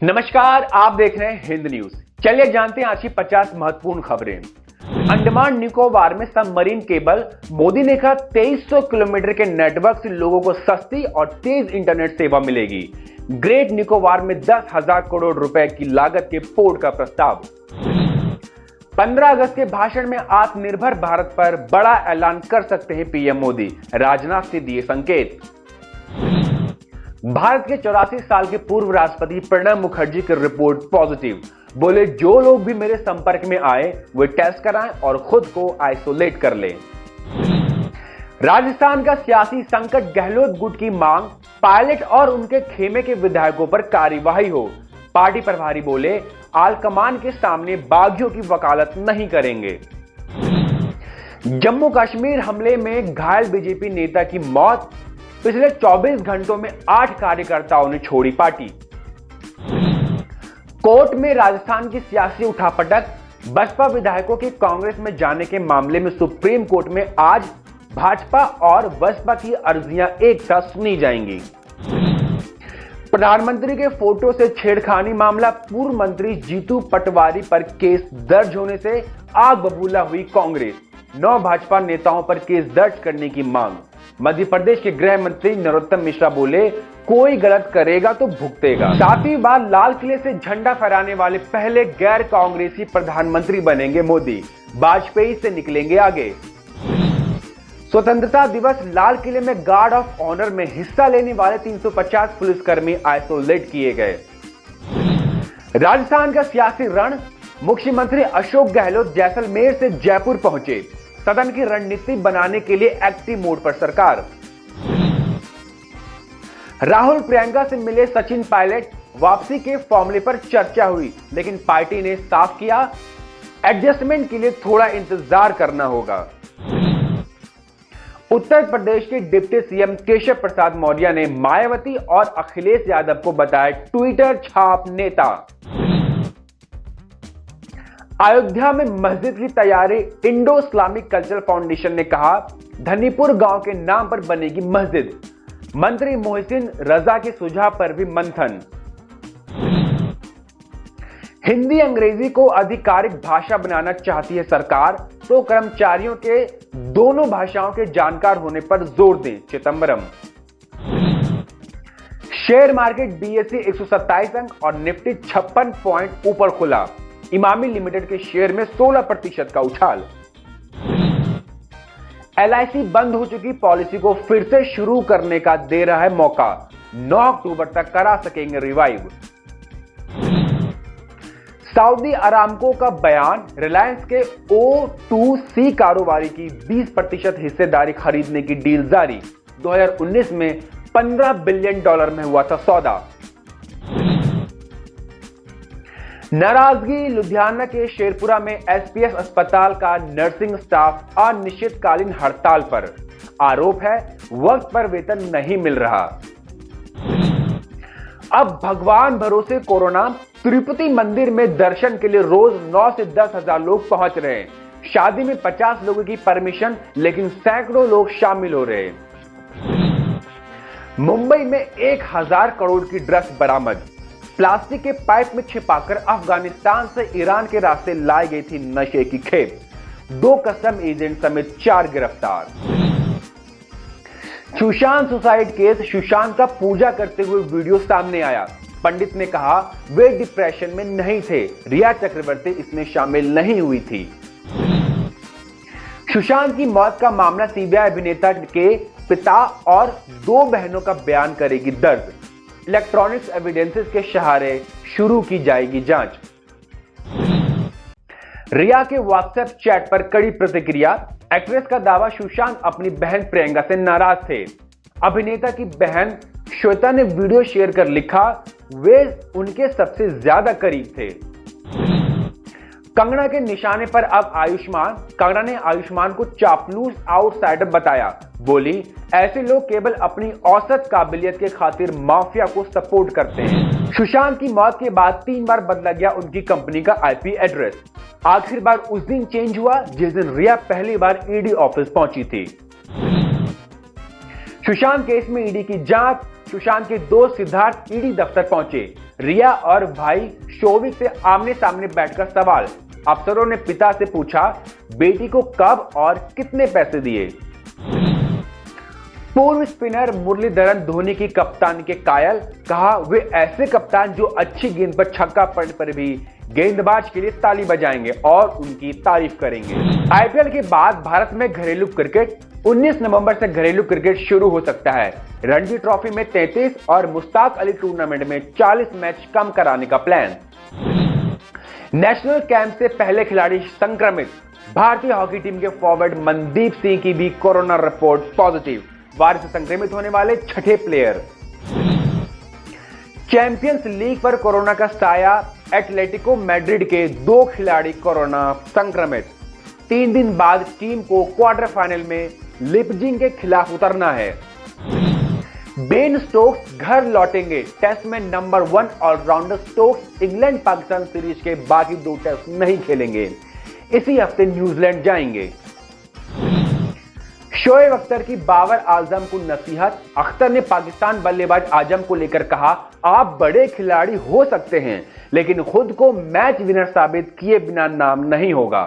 नमस्कार, आप देख रहे हैं हिंद न्यूज। चलिए जानते हैं आज की 50 महत्वपूर्ण खबरें। अंडमान निकोबार में सबमरीन केबल, मोदी ने कहा 2300 किलोमीटर के नेटवर्क से लोगों को सस्ती और तेज इंटरनेट सेवा मिलेगी। ग्रेट निकोबार में 10,000 करोड़ रुपए की लागत के पोर्ट का प्रस्ताव। 15 अगस्त के भाषण में आत्मनिर्भर भारत पर बड़ा ऐलान कर सकते हैं पीएम मोदी, राजनाथ से दिए संकेत। भारत के 84 साल के पूर्व राष्ट्रपति प्रणब मुखर्जी की रिपोर्ट पॉजिटिव, बोले जो लोग भी मेरे संपर्क में आए वे टेस्ट कराएं और खुद को आइसोलेट कर लें। राजस्थान का सियासी संकट, गहलोत गुट की मांग, पायलट और उनके खेमे के विधायकों पर कार्यवाही हो। पार्टी प्रभारी बोले आलकमान के सामने बागियों की वकालत नहीं करेंगे। जम्मू कश्मीर हमले में घायल बीजेपी नेता की मौत, पिछले 24 घंटों में 8 कार्यकर्ताओं ने छोड़ी पार्टी। कोर्ट में राजस्थान की सियासी उठापटक, बसपा विधायकों के कांग्रेस में जाने के मामले में सुप्रीम कोर्ट में आज भाजपा और बसपा की अर्जियां एक साथ सुनी जाएंगी। प्रधानमंत्री के फोटो से छेड़खानी मामला, पूर्व मंत्री जीतू पटवारी पर केस दर्ज होने से आग बबूला हुई कांग्रेस, 9 भाजपा नेताओं पर केस दर्ज करने की मांग। मध्य प्रदेश के गृह मंत्री नरोत्तम मिश्रा बोले कोई गलत करेगा तो भुगतेगा। 7वीं बार लाल किले से झंडा फहराने वाले पहले गैर कांग्रेसी प्रधानमंत्री बनेंगे मोदी, वाजपेयी से निकलेंगे आगे। स्वतंत्रता दिवस, लाल किले में गार्ड ऑफ ऑनर में हिस्सा लेने वाले 350 पुलिसकर्मी आइसोलेट किए गए। राजस्थान का सियासी रण, मुख्यमंत्री अशोक गहलोत जैसलमेर से जयपुर पहुंचे, सदन की रणनीति बनाने के लिए एक्टिव मोड पर सरकार। राहुल प्रियंका से मिले सचिन पायलट, वापसी के फॉर्मूले पर चर्चा हुई, लेकिन पार्टी ने साफ किया एडजस्टमेंट के लिए थोड़ा इंतजार करना होगा। उत्तर प्रदेश के डिप्टी सीएम केशव प्रसाद मौर्य ने मायावती और अखिलेश यादव को बताया ट्विटर छाप नेता। अयोध्या में मस्जिद की तैयारी, इंडो इस्लामिक कल्चरल फाउंडेशन ने कहा धनीपुर गांव के नाम पर बनेगी मस्जिद। मंत्री मोहसिन रजा के सुझाव पर भी मंथन। हिंदी अंग्रेजी को आधिकारिक भाषा बनाना चाहती है सरकार, तो कर्मचारियों के दोनों भाषाओं के जानकार होने पर जोर दें, चिदंबरम। शेयर मार्केट बीएसई 127 अंक और निफ्टी 56 पॉइंट ऊपर खुला। इमामी लिमिटेड के शेयर में 16% का उछाल। एलआईसी बंद हो चुकी पॉलिसी को फिर से शुरू करने का दे रहा है मौका, 9 अक्टूबर तक करा सकेंगे रिवाइव। सऊदी अरामको का बयान, रिलायंस के O2C कारोबारी की 20% हिस्सेदारी खरीदने की डील जारी। 2019 में $15 बिलियन में हुआ था सौदा। नाराजगी, लुधियाना के शेरपुरा में एसपीएस अस्पताल का नर्सिंग स्टाफ अनिश्चितकालीन हड़ताल पर, आरोप है वक्त पर वेतन नहीं मिल रहा। अब भगवान भरोसे कोरोना, तिरुपति मंदिर में दर्शन के लिए रोज 9 से 10 हजार लोग पहुंच रहे हैं। शादी में 50 लोगों की परमिशन, लेकिन सैकड़ों लोग शामिल हो रहे हैं। मुंबई में 1000 करोड़ की ड्रग्स बरामद, प्लास्टिक के पाइप में छिपाकर अफगानिस्तान से ईरान के रास्ते लाई गई थी नशे की खेप। 2 कस्टम एजेंट समेत 4 गिरफ्तार। सुशांत सुसाइड केस, सुशांत का पूजा करते हुए वीडियो सामने आया। पंडित ने कहा वे डिप्रेशन में नहीं थे, रिया चक्रवर्ती इसमें शामिल नहीं हुई थी। सुशांत की मौत का मामला, सीबीआई अभिनेता के पिता और 2 बहनों का बयान करेगी दर्ज। इलेक्ट्रॉनिक्स एविडेंसेस के सहारे शुरू की जाएगी जांच। रिया के व्हाट्सएप चैट पर कड़ी प्रतिक्रिया, एक्ट्रेस का दावा सुशांत अपनी बहन प्रियंका से नाराज थे। अभिनेता की बहन श्वेता ने वीडियो शेयर कर लिखा वे उनके सबसे ज्यादा करीब थे। कंगना के निशाने पर अब आयुष्मान, कंगना ने आयुष्मान को चापलूस आउटसाइडर बताया, बोली ऐसे लोग केवल अपनी औसत काबिलियत के खातिर माफिया को सपोर्ट करते हैं। सुशांत की मौत के बाद 3 बार बदला गया उनकी कंपनी का आईपी एड्रेस। आखिर बार उस दिन चेंज हुआ जिस दिन रिया पहली बार ईडी ऑफिस पहुंची थी। सुशांत केस में ईडी की जांच, सुशांत के दोस्त सिद्धार्थ ईडी दफ्तर पहुंचे। रिया और भाई शोविक से आमने सामने बैठकर सवाल। अफसरों ने पिता से पूछा, बेटी को कब और कितने पैसे दिए। पूर्व स्पिनर मुरलीधरन धोनी की कप्तान के कायल, कहा वे ऐसे कप्तान जो अच्छी गेंद पर छक्का पड़ने पर भी गेंदबाज के लिए ताली बजाएंगे और उनकी तारीफ करेंगे। आईपीएल के बाद भारत में घरेलू क्रिकेट 19 नवंबर से घरेलू क्रिकेट शुरू हो सकता है। रणजी ट्रॉफी में 33 और मुश्ताक अली टूर्नामेंट में 40 मैच कम कराने का प्लान। नेशनल कैंप से पहले खिलाड़ी संक्रमित। भारतीय हॉकी टीम के फॉरवर्ड मनदीप सिंह की भी कोरोना रिपोर्ट पॉजिटिव। वायरस से संक्रमित होने वाले छठे प्लेयर। चैंपियंस लीग पर कोरोना का साया। एटलेटिको मैड्रिड के 2 खिलाड़ी कोरोना संक्रमित। 3 दिन बाद टीम को क्वार्टर फाइनल में लिपजिंग के खिलाफ उतरना है। बेन स्टोक्स घर लौटेंगे। टेस्ट में number 1 allrounder Stokes England Pakistan series के बाकी 2 टेस्ट नहीं खेलेंगे। इसी हफ्ते न्यूजीलैंड जाएंगे। शोएब अख्तर की बाबर आजम को नसीहत। अख्तर ने पाकिस्तान बल्लेबाज आजम को लेकर कहा, आप बड़े खिलाड़ी हो सकते हैं लेकिन खुद को मैच विनर साबित किए बिना नाम नहीं होगा।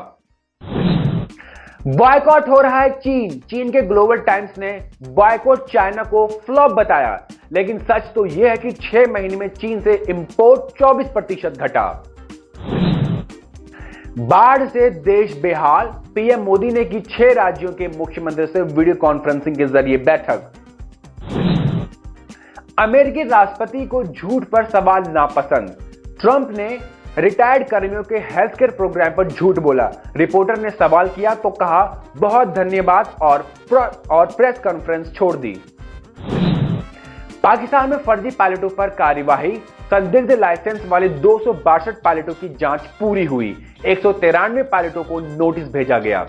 बॉयकॉट हो रहा है चीन के ग्लोबल टाइम्स ने बॉयकॉट चाइना को फ्लॉप बताया, लेकिन सच तो यह है कि 6 महीने में चीन से इंपोर्ट 24% घटा। बाढ़ से देश बेहाल। पीएम मोदी ने की 6 राज्यों के मुख्यमंत्रियों से वीडियो कॉन्फ्रेंसिंग के जरिए बैठक। अमेरिकी राष्ट्रपति को झूठ पर सवाल नापसंद। ट्रंप ने रिटायर्ड कर्मियों के हेल्थ केयर प्रोग्राम पर झूठ बोला। रिपोर्टर ने सवाल किया तो कहा बहुत धन्यवाद और प्रेस कॉन्फ्रेंस छोड़ दी। पाकिस्तान में फर्जी पायलटों पर कार्यवाही। संदिग्ध लाइसेंस वाले 262 पायलटों की जांच पूरी हुई। 193 पायलटों को नोटिस भेजा गया।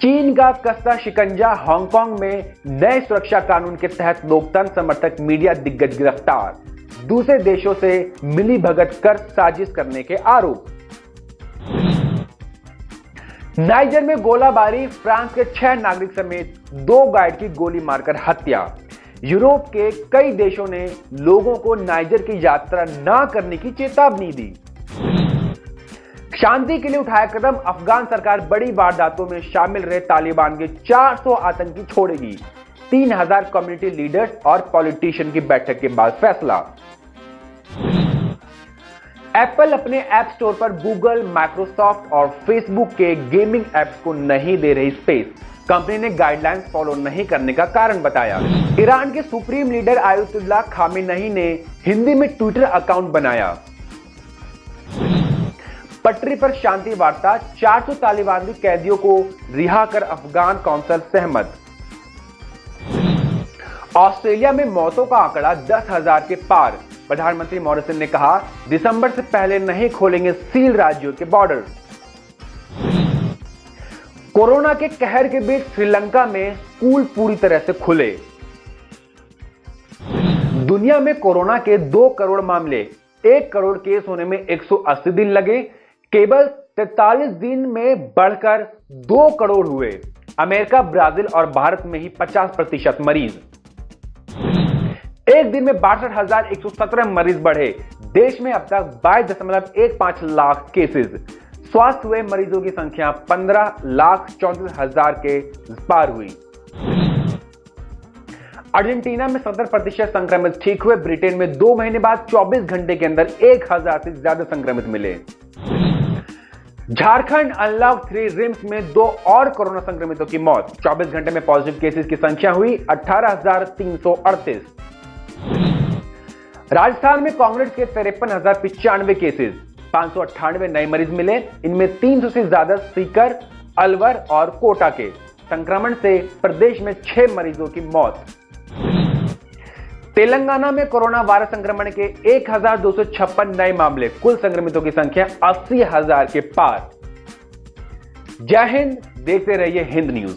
चीन का कसता शिकंजा। हांगकांग में नए सुरक्षा कानून के तहत लोकतंत्र समर्थक मीडिया दिग्गज गिरफ्तार। दूसरे देशों से मिली भगत कर साजिश करने के आरोप। नाइजर में गोलाबारी। फ्रांस के 6 नागरिक समेत 2 गाइड की गोली मारकर हत्या। यूरोप के कई देशों ने लोगों को नाइजर की यात्रा न करने की चेतावनी दी। शांति के लिए उठाया कदम। अफगान सरकार बड़ी वारदातों में शामिल रहे तालिबान के 400 आतंकी छोड़ेगी। 3000 कम्युनिटी लीडर्स और पॉलिटिशियन की बैठक के बाद फैसला। एप्पल अपने ऐप स्टोर पर गूगल, माइक्रोसॉफ्ट और फेसबुक के गेमिंग ऐप्स को नहीं दे रही स्पेस। कंपनी ने गाइडलाइंस फॉलो नहीं करने का कारण बताया। ईरान के सुप्रीम लीडर आयतुल्लाह खामेनेई ने हिंदी में ट्विटर अकाउंट बनाया। पटरी पर शांति वार्ता। 400 तालिबानी कैदियों को रिहा कर अफगान काउंसिल सहमत। ऑस्ट्रेलिया में मौतों का आंकड़ा 10,000 के पार। प्रधानमंत्री मॉरिसन ने कहा दिसंबर से पहले नहीं खोलेंगे सील राज्यों के बॉर्डर। कोरोना के कहर के बीच श्रीलंका में स्कूल पूरी तरह से खुले। दुनिया में कोरोना के 2 करोड़ मामले। 1 करोड़ केस होने में 180 दिन लगे। केवल 43 दिन में बढ़कर 2 करोड़ हुए। अमेरिका, ब्राजील और भारत में ही 50% मरीज। एक दिन में 62,117 मरीज बढ़े। देश में अब तक 22.15 लाख केसेस। स्वस्थ हुए मरीजों की संख्या 15,34,000 के पार हुई। अर्जेंटीना में 70% संक्रमित ठीक हुए। ब्रिटेन में 2 महीने बाद 24 घंटे के अंदर 1000 से ज्यादा संक्रमित मिले। झारखंड अनलॉक 3 रिम्स में 2 और कोरोना संक्रमितों की मौत। 24 घंटे में पॉजिटिव केसेस की संख्या हुई 18,338। राजस्थान में कांग्रेस के 53,095 केसेस। 598 नए मरीज मिले। इनमें 300 से ज्यादा सीकर, अलवर और कोटा के। संक्रमण से प्रदेश में 6 मरीजों की मौत। तेलंगाना में कोरोना वायरस संक्रमण के 1,256 नए मामले। कुल संक्रमितों की संख्या 80,000 के पार। जय हिंद। देखते रहिए हिंद न्यूज।